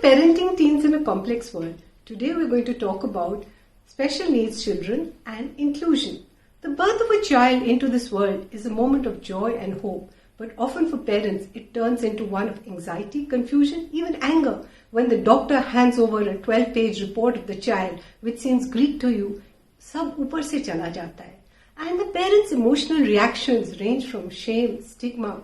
parenting teens in a complex world. Today we're going to talk about special needs children and inclusion. The birth of a child into this world is a moment of joy and hope, but often for parents it turns into one of anxiety, confusion, even anger when the doctor hands over a 12-page report of the child which seems Greek to you. सब ऊपर से चला जाता है. And the parents' emotional reactions range from shame, stigma,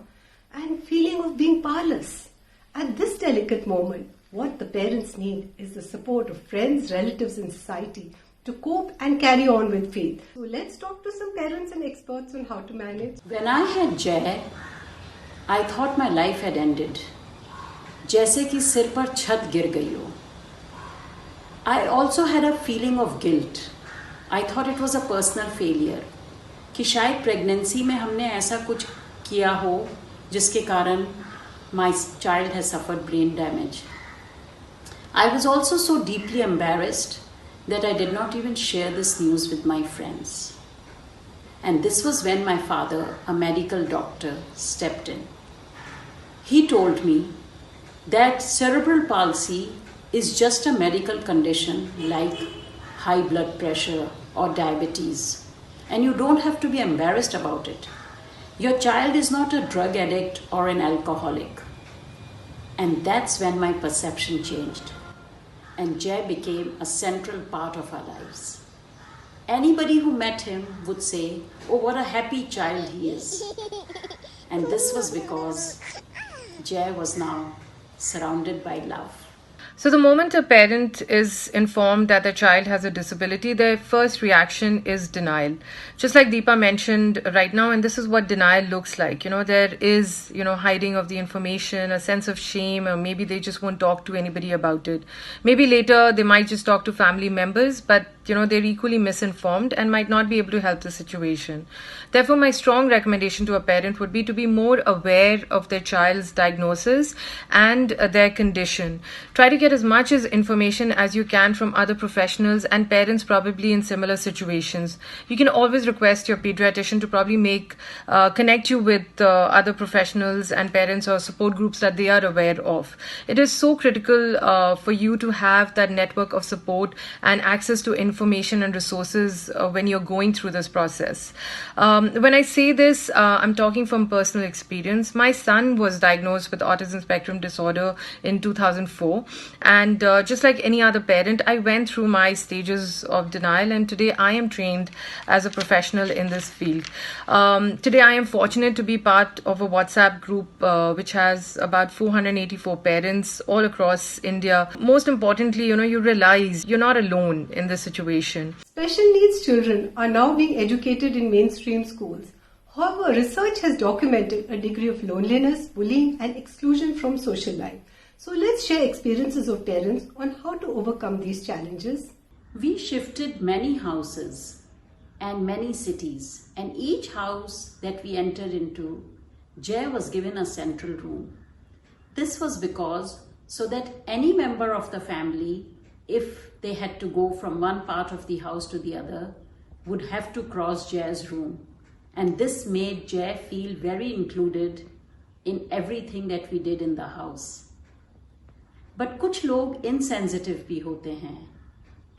and feeling of being powerless. At this delicate moment, what the parents need is the support of friends, relatives, and society to cope and carry on with faith. So let's talk to some parents and experts on how to manage. When I had Jay, I thought my life had ended. जैसे कि सिर पर छत गिर गई हो. I also had a feeling of guilt. I thought it was a personal failure. कि शायद प्रेगनेंसी में हमने ऐसा कुछ किया हो जिसके कारण my child has suffered brain damage. I was also so deeply embarrassed that I did not even share this news with my friends. And this was when my father, a medical doctor, stepped in. He told me that cerebral palsy is just a medical condition like high blood pressure or diabetes. And you don't have to be embarrassed about it. Your child is not a drug addict or an alcoholic. And that's when my perception changed. And Jay became a central part of our lives. Anybody who met him would say, "Oh, what a happy child he is." And this was because Jay was now surrounded by love. So the moment a parent is informed that their child has a disability, their first reaction is denial. Just like Deepa mentioned right now, and this is what denial looks like. There is, hiding of the information, a sense of shame, or maybe they just won't talk to anybody about it. Maybe later they might just talk to family members, but they're equally misinformed and might not be able to help the situation. Therefore, my strong recommendation to a parent would be to be more aware of their child's diagnosis and their condition. Try to get as much as information as you can from other professionals and parents probably in similar situations. You can always request your pediatrician to probably connect you with other professionals and parents or support groups that they are aware of. It is so critical for you to have that network of support and access to information and resources when you're going through this process. When I say this, I'm talking from personal experience. My son was diagnosed with autism spectrum disorder in 2004. And just like any other parent, I went through my stages of denial, and today I am trained as a professional in this field. Today I am fortunate to be part of a WhatsApp group which has about 484 parents all across India. Most importantly, you realize you're not alone in this situation. Special needs children are now being educated in mainstream schools. However, research has documented a degree of loneliness, bullying, and exclusion from social life. So let's share experiences of parents on how to overcome these challenges. We shifted many houses and many cities, and each house that we entered into, Jay was given a central room. This was because so that any member of the family, if they had to go from one part of the house to the other, would have to cross Jay's room. And this made Jay feel very included in everything that we did in the house. But कुछ लोग insensitive भी होते हैं,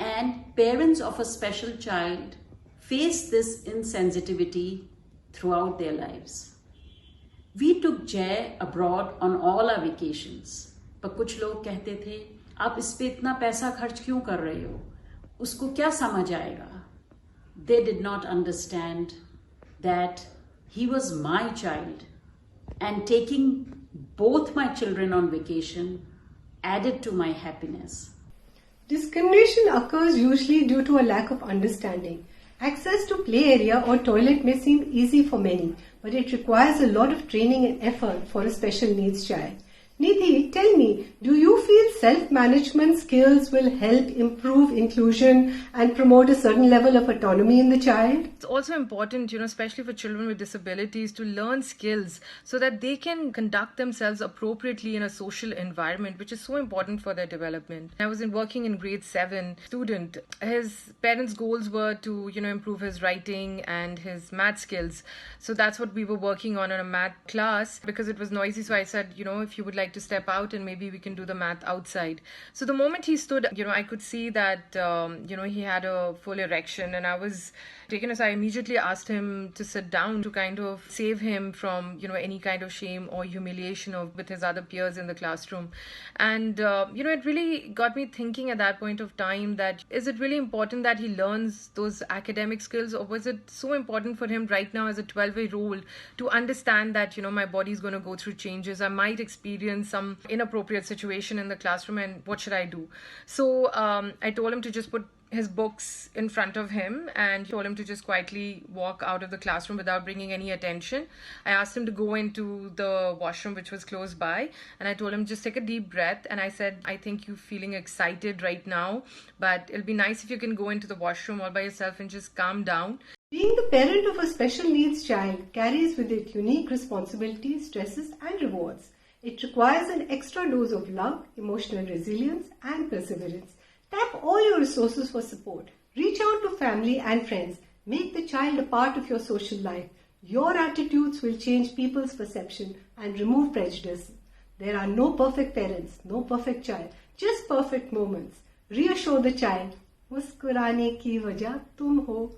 and parents of a special child face this insensitivity throughout their lives. We took Jay abroad on all our vacations, पर कुछ लोग कहते थे, आप इस पे इतना पैसा खर्च क्यों कर रहे हो? उसको क्या समझ आएगा? They did not understand that he was my child, and taking both my children on vacation added to my happiness. Discrimination occurs usually due to a lack of understanding. Access to play area or toilet may seem easy for many, but it requires a lot of training and effort for a special needs child. Nidhi, tell me, do you feel self-management skills will help improve inclusion and promote a certain level of autonomy in the child? It's also important, especially for children with disabilities, to learn skills so that they can conduct themselves appropriately in a social environment, which is so important for their development. I was working in grade 7 student. His parents' goals were to, improve his writing and his math skills. So that's what we were working on in a math class because it was noisy. So I said, if you would like like to step out and maybe we can do the math outside. So the moment he stood, I could see that, he had a full erection, and I was taken aside. I immediately asked him to sit down to kind of save him from, any kind of shame or humiliation with his other peers in the classroom. And, it really got me thinking at that point of time that is it really important that he learns those academic skills, or was it so important for him right now as a 12-year-old to understand that, my body is going to go through changes. I might experience some inappropriate situation in the classroom, and what should I do? So I told him to just put his books in front of him and told him to just quietly walk out of the classroom without bringing any attention. I asked him to go into the washroom, which was close by, and I told him just take a deep breath, and I said, I think you're feeling excited right now, but it'll be nice if you can go into the washroom all by yourself and just calm down. Being the parent of a special needs child carries with it unique responsibilities, stresses and rewards. It requires an extra dose of love, emotional resilience and perseverance. Tap all your resources for support. Reach out to family and friends. Make the child a part of your social life. Your attitudes will change people's perception and remove prejudice. There are no perfect parents, no perfect child, just perfect moments. Reassure the child, मुस्कुराने की वजह तुम हो.